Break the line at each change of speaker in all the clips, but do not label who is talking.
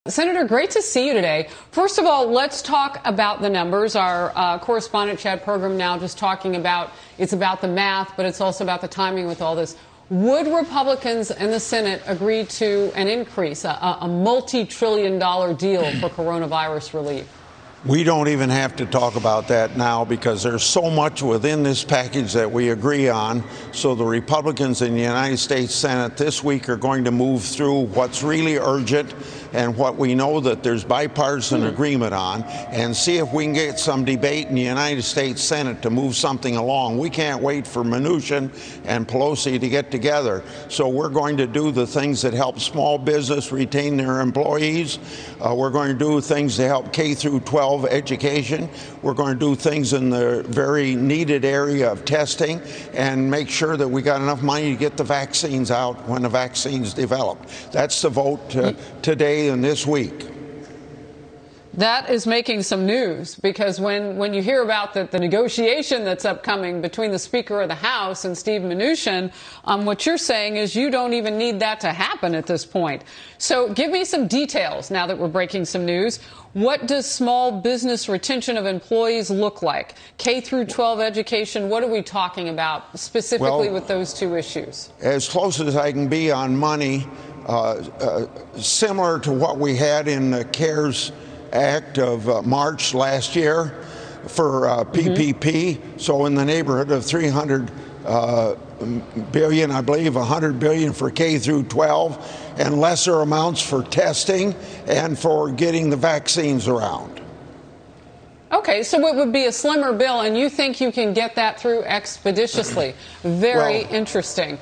Senator, great to see you today. First of all, let's talk about the numbers. Our correspondent, Chad Pergram, now just talking about it's about the math, but it's also about the timing with all this. Would Republicans in the Senate agree to an increase, a multi-trillion-dollar deal for coronavirus relief?
We don't even have to talk about that now because there's so much within this package that we agree on. So the Republicans in the United States Senate this week are going to move through what's really urgent and what we know that there's bipartisan agreement on, and see if we can get some debate in the United States Senate to move something along. We can't wait for Mnuchin and Pelosi to get together. So we're going to do the things that help small business retain their employees. We're going to do things to help K through 12 education. We're going to do things in the very needed area of testing and make sure that we got enough money to get the vaccines out when the vaccines develop. That's the vote today and this week.
That is making some news, because when you hear about the negotiation that's upcoming between the Speaker of the House and Steve Mnuchin, what you're saying is you don't even need that to happen at this point. So give me some details now that we're breaking some news. What does small business retention of employees look like? K through 12 education, what are we talking about specifically with those two issues? As
close as I can be on money, similar to what we had in the CARES Act of March last year for PPP. So in the neighborhood of 300 billion, I believe, 100 billion for K through 12, and lesser amounts for testing and for getting the vaccines around.
Okay, so it would be a slimmer bill, and you think you can get that through expeditiously. Very interesting.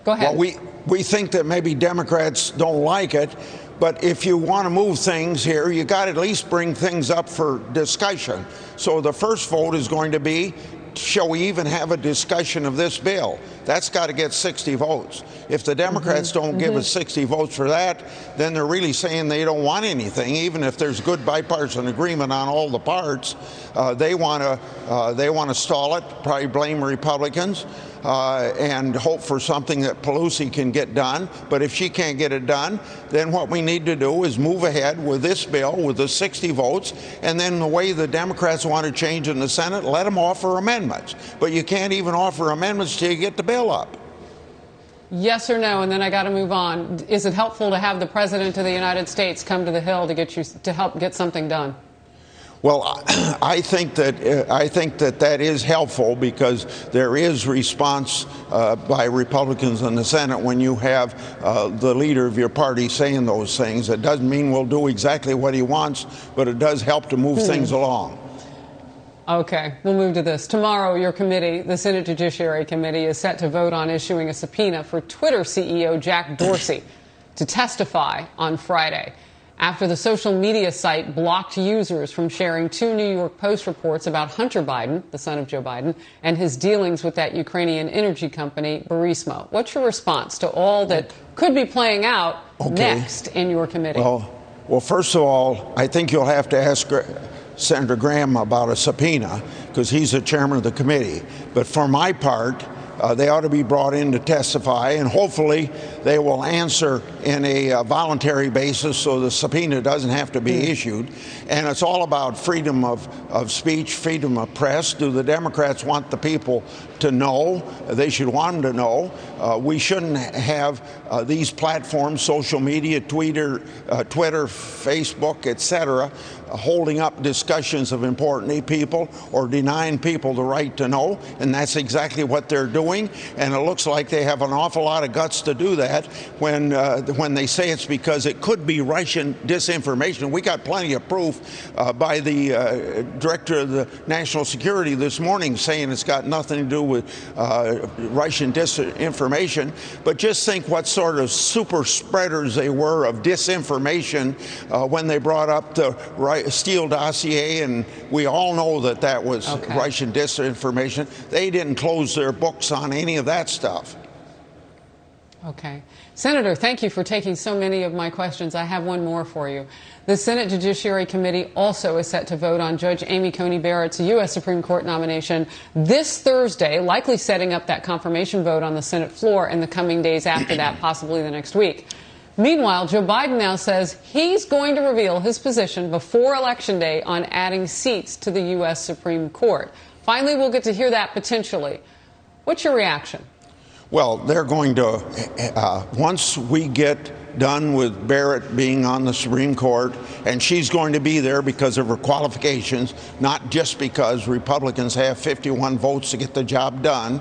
Go ahead.
Well, we think that maybe Democrats don't like it, but if you want to move things here, you got to at least bring things up for discussion. So the first vote is going to be, shall we even have a discussion of this bill? That's got to get 60 votes. If the Democrats don't give us 60 votes for that, then they're really saying they don't want anything, even if there's good bipartisan agreement on all the parts. They want to stall it, probably blame Republicans, and hope for something that Pelosi can get done. But if she can't get it done, then what we need to do is move ahead with this bill with the 60 votes, and then the way the Democrats want to change in the Senate, let them offer amendments. But you can't even offer amendments till you get the bill up.
Yes or no, and then I got to move on. Is it helpful to have the President of the United States come to the Hill to help get something done?
Well, I think that is helpful, because there is response by Republicans in the Senate when you have the leader of your party saying those things. It doesn't mean we'll do exactly what he wants, but it does help to move things along.
Okay, we'll move to this. Tomorrow, your committee, the Senate Judiciary Committee, is set to vote on issuing a subpoena for Twitter CEO Jack Dorsey to testify on Friday, after the social media site blocked users from sharing two New York Post reports about Hunter Biden, the son of Joe Biden, and his dealings with that Ukrainian energy company, Burisma. What's your response to all that could be playing out next in your committee?
Well, first of all, I think you'll have to ask Senator Graham about a subpoena, because he's the chairman of the committee. But for my part, they ought to be brought in to testify, and hopefully they will answer in a voluntary basis so the subpoena doesn't have to be issued. And it's all about freedom of speech, freedom of press. Do the Democrats want the people to know? They should want them to know. We shouldn't have these platforms, social media, Twitter, Facebook, etc., holding up discussions of important people or denying people the right to know, and that's exactly what they're doing. And it looks like they have an awful lot of guts to do that when they say it's because it could be Russian disinformation. We got plenty of proof by the director of the National Security this morning saying it's got nothing to do with Russian disinformation. But just think what sort of super spreaders they were of disinformation when they brought up the Steele dossier, and we all know that that was Russian disinformation. They didn't close their books on any of that stuff.
Okay. Senator, thank you for taking so many of my questions. I have one more for you. The Senate Judiciary Committee also is set to vote on Judge Amy Coney Barrett's U.S. Supreme Court nomination this Thursday, likely setting up that confirmation vote on the Senate floor in the coming days after that, possibly the next week. Meanwhile, Joe Biden now says he's going to reveal his position before Election Day on adding seats to the U.S. Supreme Court. Finally, we'll get to hear that potentially. What's your reaction?
Well, they're going to, once we get done with Barrett being on the Supreme Court, and she's going to be there because of her qualifications, not just because Republicans have 51 votes to get the job done,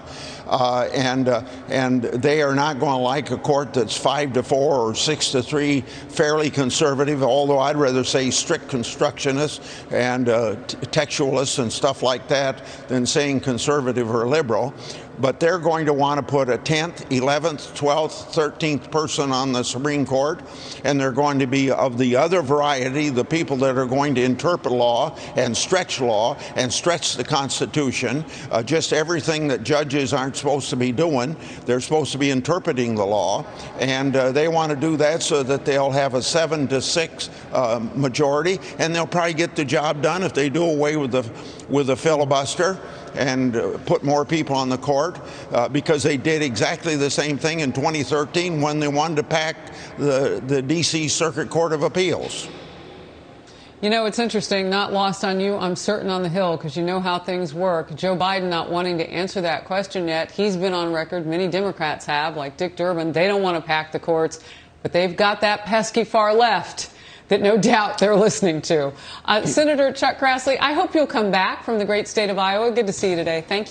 and they are not going to like a court that's 5-4 or 6-3, fairly conservative, although I'd rather say strict constructionists and textualists and stuff like that than saying conservative or liberal. But they're going to want to put a 10th, 11th, 12th, 13th person on the Supreme Court, and they're going to be of the other variety, the people that are going to interpret law and stretch the Constitution, just everything that judges aren't supposed to be doing. They're supposed to be interpreting the law, and they want to do that so that they'll have a 7-6 majority, and they'll probably get the job done if they do away with the filibuster and put more people on the court, because they did exactly the same thing in 2013 when they wanted to pack the D.C. Circuit Court of Appeals.
You know, it's interesting, not lost on you, I'm certain on the Hill, because you know how things work. Joe Biden not wanting to answer that question yet. He's been on record, many Democrats have, like Dick Durbin. They don't want to pack the courts, but they've got that pesky far left that no doubt they're listening to. Senator Chuck Grassley, I hope you'll come back from the great state of Iowa. Good to see you today. Thank you.